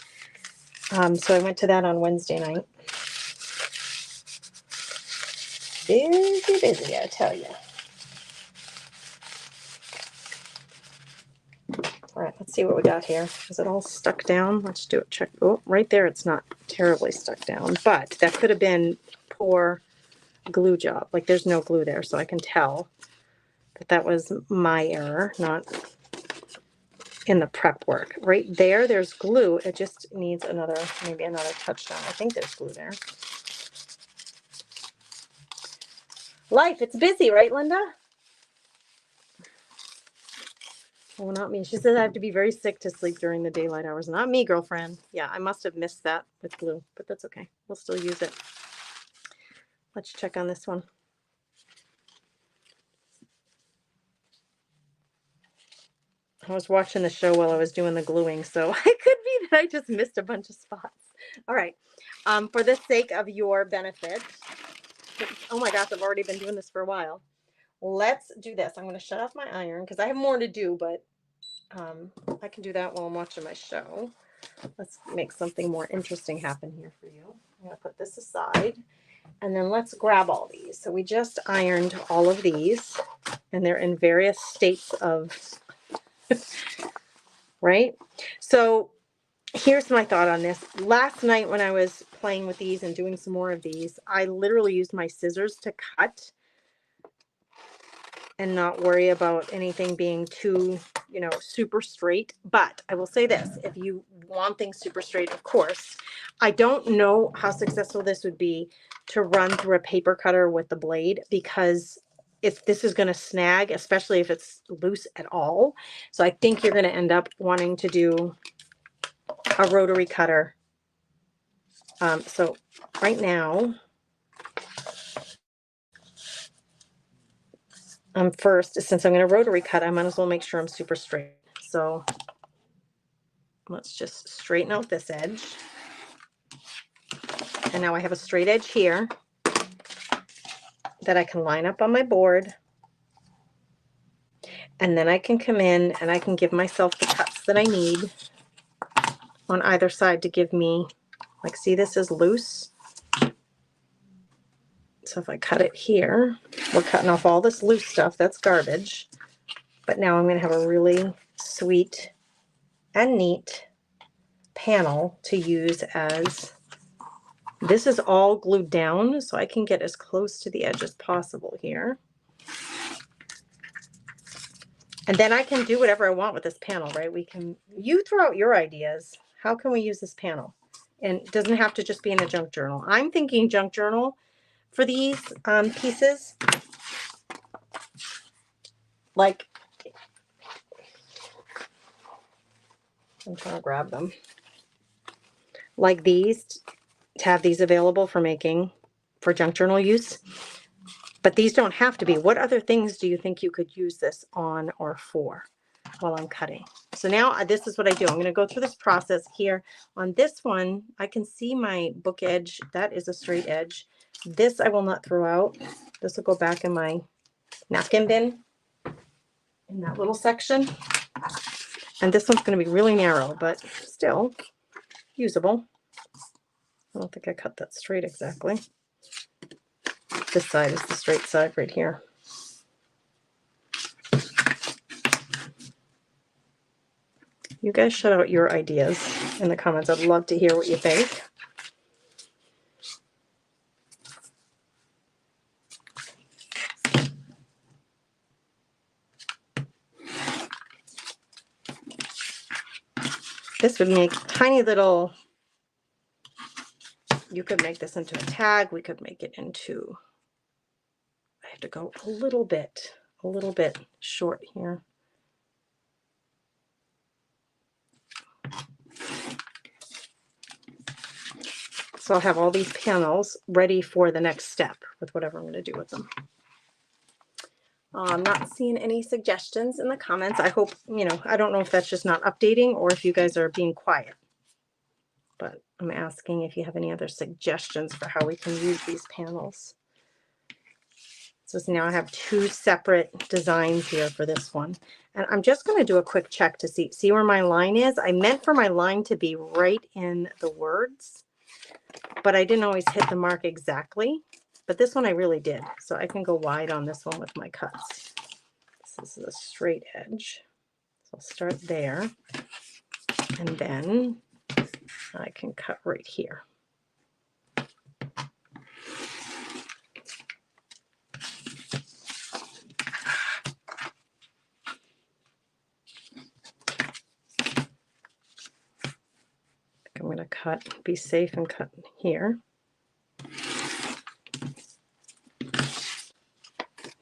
So I went to that on Wednesday night. Busy, I tell you. All right, let's see what we got here. Is it all stuck down? Let's do it. Check. Oh, right there, it's not terribly stuck down, but that could have been poor glue job. Like there's no glue there, so I can tell that was my error, not in the prep work. Right there, there's glue. It just needs maybe another touchdown. I think there's glue there. Life, it's busy, right, Linda? Oh, not me. She says I have to be very sick to sleep during the daylight hours. Not me, girlfriend. Yeah, I must have missed that with glue, but that's okay. We'll still use it. Let's check on this one. I was watching the show while I was doing the gluing, so it could be that I just missed a bunch of spots. All right. For the sake of your benefit, oh my gosh, I've already been doing this for a while. Let's do this. I'm going to shut off my iron because I have more to do, but I can do that while I'm watching my show. Let's make something more interesting happen here for you. I'm going to put this aside, and then let's grab all these. So we just ironed all of these, and they're in various states of, right? So here's my thought on this. Last night when I was playing with these and doing some more of these, I literally used my scissors to cut and not worry about anything being too, super straight. But I will say this, if you want things super straight, of course, I don't know how successful this would be to run through a paper cutter with the blade, because if this is going to snag, especially if it's loose at all. So I think you're going to end up wanting to do a rotary cutter. So right now, first, since I'm going to rotary cut, I might as well make sure I'm super straight. So let's just straighten out this edge. And now I have a straight edge here that I can line up on my board. And then I can come in and I can give myself the cuts that I need on either side to give me, like, see, this is loose. So if I cut it here, we're cutting off all this loose stuff. That's garbage. But now I'm going to have a really sweet and neat panel to use as, this is all glued down, so I can get as close to the edge as possible here. And then I can do whatever I want with this panel, right? You throw out your ideas. How can we use this panel? And it doesn't have to just be in a junk journal. I'm thinking junk journal for these pieces. Like, I'm trying to grab them. Like these, to have these available for making for junk journal use. But these don't have to be. What other things do you think you could use this on or for while I'm cutting? So now this is what I do. I'm going to go through this process here. On this one, I can see my book edge. That is a straight edge. This I will not throw out. This will go back in my napkin bin in that little section. And this one's going to be really narrow, but still usable. I don't think I cut that straight exactly. This side is the straight side right here. You guys shout out your ideas in the comments. I'd love to hear what you think. This would make tiny little, you could make this into a tag. We could make it into, I have to go a little bit short here. So I'll have all these panels ready for the next step with whatever I'm going to do with them. I'm not seeing any suggestions in the comments. I hope, I don't know if that's just not updating or if you guys are being quiet. But I'm asking if you have any other suggestions for how we can use these panels. So now I have two separate designs here for this one. And I'm just going to do a quick check to see where my line is. I meant for my line to be right in the words, but I didn't always hit the mark exactly. But this one I really did. So I can go wide on this one with my cuts. This is a straight edge. So I'll start there. And then I can cut right here. I'm going to cut, be safe and cut here.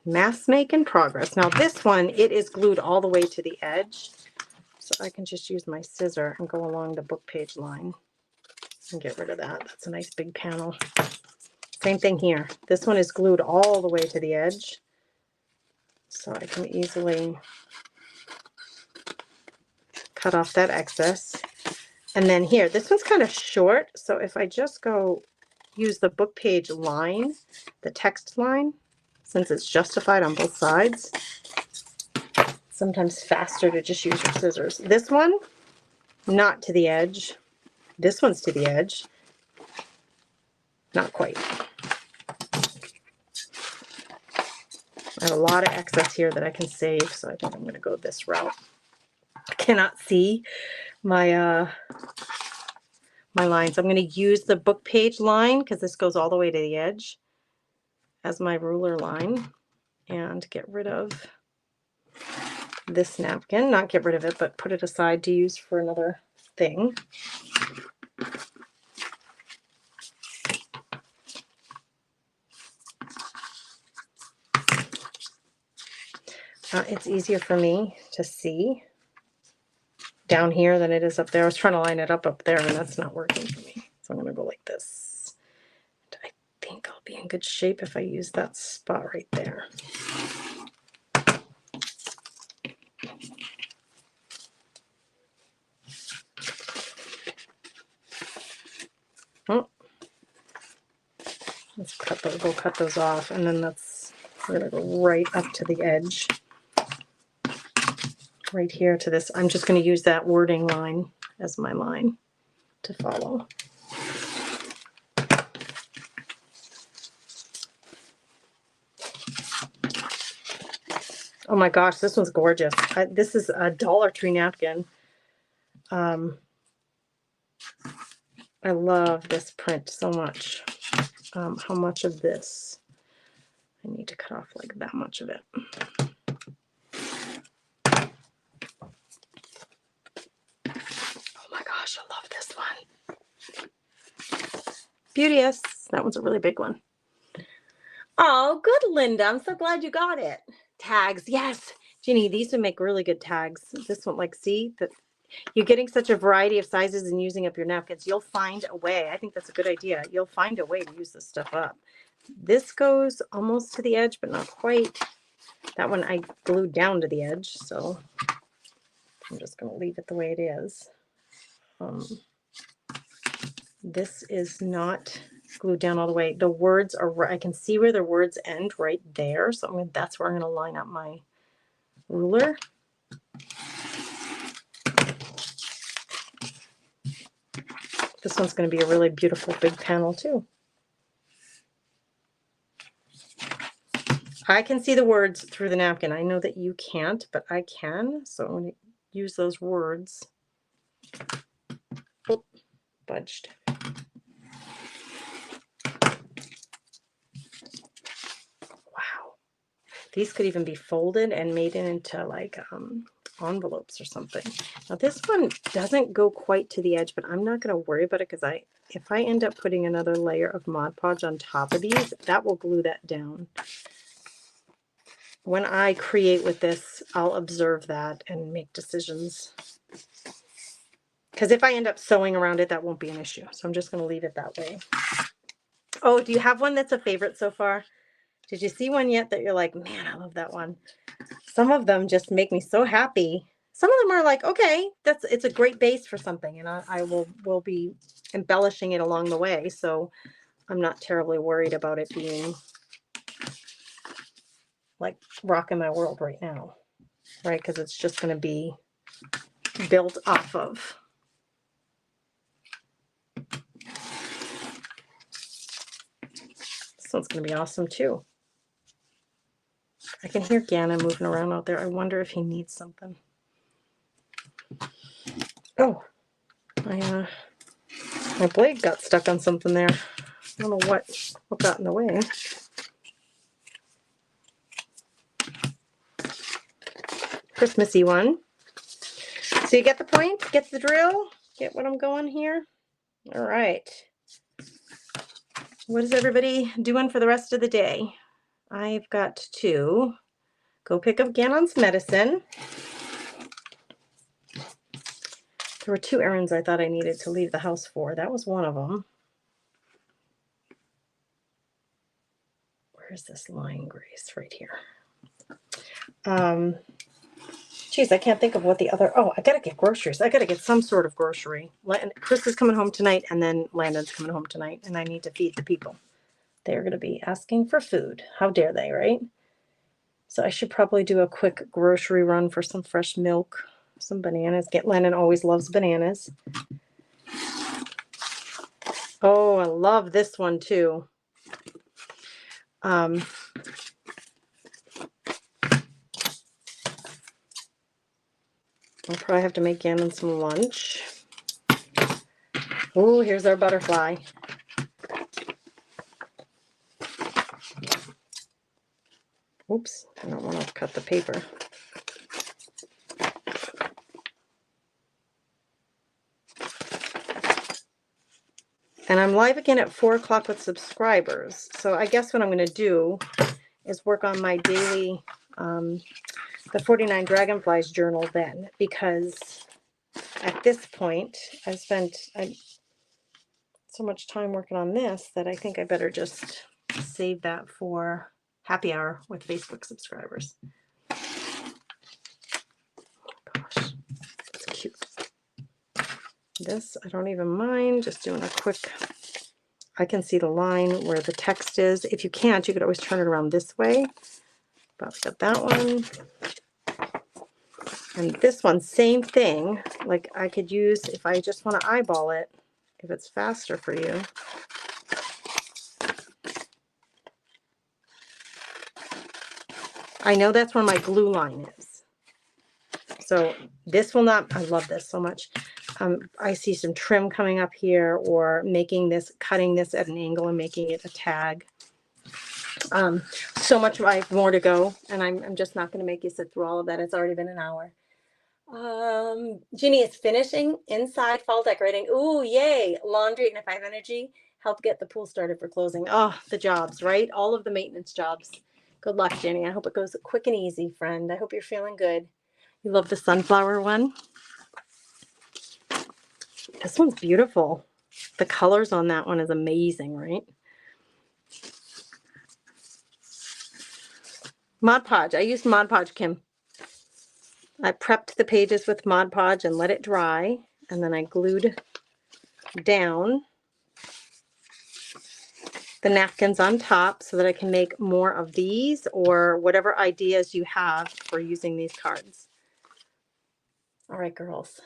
Mass make in progress. Now this one, it is glued all the way to the edge. So I can just use my scissor and go along the book page line and get rid of that. That's a nice big panel. Same thing here. This one is glued all the way to the edge. So I can easily cut off that excess. And then here, this one's kind of short. So if I just go use the book page line, the text line, since it's justified on both sides, sometimes faster to just use your scissors. This one, not to the edge. This one's to the edge. Not quite. I have a lot of excess here that I can save, so I think I'm going to go this route. I cannot see my my lines. I'm going to use the book page line because this goes all the way to the edge as my ruler line, and get rid of this napkin. Not get rid of it, but put it aside to use for another thing. It's easier for me to see down here than it is up there. I was trying to line it up there, and that's not working for me. So I'm going to go like this. I think I'll be in good shape if I use that spot right there. Oh. Let's go cut those off, and then we're going to go right up to the edge. Right here to this. I'm just going to use that wording line as my line to follow. Oh my gosh, this one's gorgeous. This is a Dollar Tree napkin. I love this print so much. How much of this? I need to cut off like that much of it. Oh my gosh, I love this one. Beauteous. That one's a really big one. Oh, good, Linda. I'm so glad you got it. Tags. Yes. Ginny, these would make really good tags. This one, like, see that you're getting such a variety of sizes and using up your napkins. You'll find a way. I think that's a good idea. You'll find a way to use this stuff up. This goes almost to the edge, but not quite. That one I glued down to the edge, so I'm just going to leave it the way it is. This is not glued down all the way. The words are, I can see where the words end right there. So that's where I'm going to line up my ruler. This one's going to be a really beautiful big panel too. I can see the words through the napkin. I know that you can't, but I can. So I'm going to use those words. Oh, budged. Wow. These could even be folded and made into like envelopes or something. Now this one doesn't go quite to the edge, but I'm not going to worry about it because if I end up putting another layer of Mod Podge on top of these, that will glue that down. When I create with this, I'll observe that and make decisions. Because if I end up sewing around it, that won't be an issue. So I'm just going to leave it that way. Oh, do you have one that's a favorite so far? Did you see one yet that you're like, man, I love that one? Some of them just make me so happy. Some of them are like, okay, it's a great base for something, and I will be embellishing it along the way. So I'm not terribly worried about it being like rocking my world right now, right? Because it's just going to be built off of. This one's going to be awesome too. I can hear Gannon moving around out there. I wonder if he needs something. Oh, my blade got stuck on something there. I don't know what got in the way. Christmassy one. So you get the point? Get the drill? Get what I'm going here? All right. What is everybody doing for the rest of the day? I've got to go pick up Gannon's medicine. There were 2 errands I thought I needed to leave the house for. That was one of them. Where's this line, Grace? Right here. Geez, I can't think of what the other. Oh, I gotta get groceries. I gotta get some sort of grocery. Chris is coming home tonight, and then Landon's coming home tonight, and I need to feed the people. They're gonna be asking for food. How dare they, right? So I should probably do a quick grocery run for some fresh milk, some bananas. Landon always loves bananas. Oh, I love this one too. I'll probably have to make Gannon some lunch. Oh, here's our butterfly. Oops, I don't want to cut the paper. And I'm live again at 4 o'clock with subscribers. So I guess what I'm going to do is work on my daily, the 49 Dragonflies journal then, because at this point I've spent so much time working on this that I think I better just save that for happy hour with Facebook subscribers. Gosh, that's cute. This, I don't even mind just doing a quick, I can see the line where the text is. If you can't, you could always turn it around this way. But we got that one. And this one, same thing. Like I could use, if I just want to eyeball it, if it's faster for you. I know that's where my glue line is. So this will not, I love this so much. I see some trim coming up here, or making this, cutting this at an angle and making it a tag. So much more to go, and I'm just not going to make you sit through all of that. It's already been an hour. Ginny is finishing inside fall decorating. Ooh, yay. Laundry and 5 Energy help get the pool started for closing. Oh, the jobs, right? All of the maintenance jobs. Good luck, Ginny. I hope it goes quick and easy, friend. I hope you're feeling good. You love the sunflower one? This one's beautiful. The colors on that one is amazing, right? Mod Podge. I used Mod Podge, Kim. I prepped the pages with Mod Podge and let it dry, and then I glued down the napkins on top so that I can make more of these, or whatever ideas you have for using these cards. All right, girls.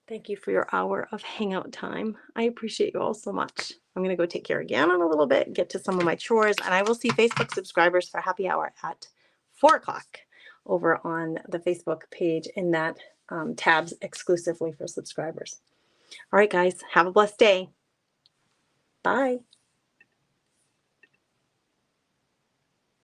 Thank you for your hour of hangout time. I appreciate you all so much. I'm going to go take care of Gannon a little bit, get to some of my chores, and I will see Facebook subscribers for happy hour at 4 o'clock over on the Facebook page in that tabs exclusively for subscribers. All right, guys, have a blessed day. Bye.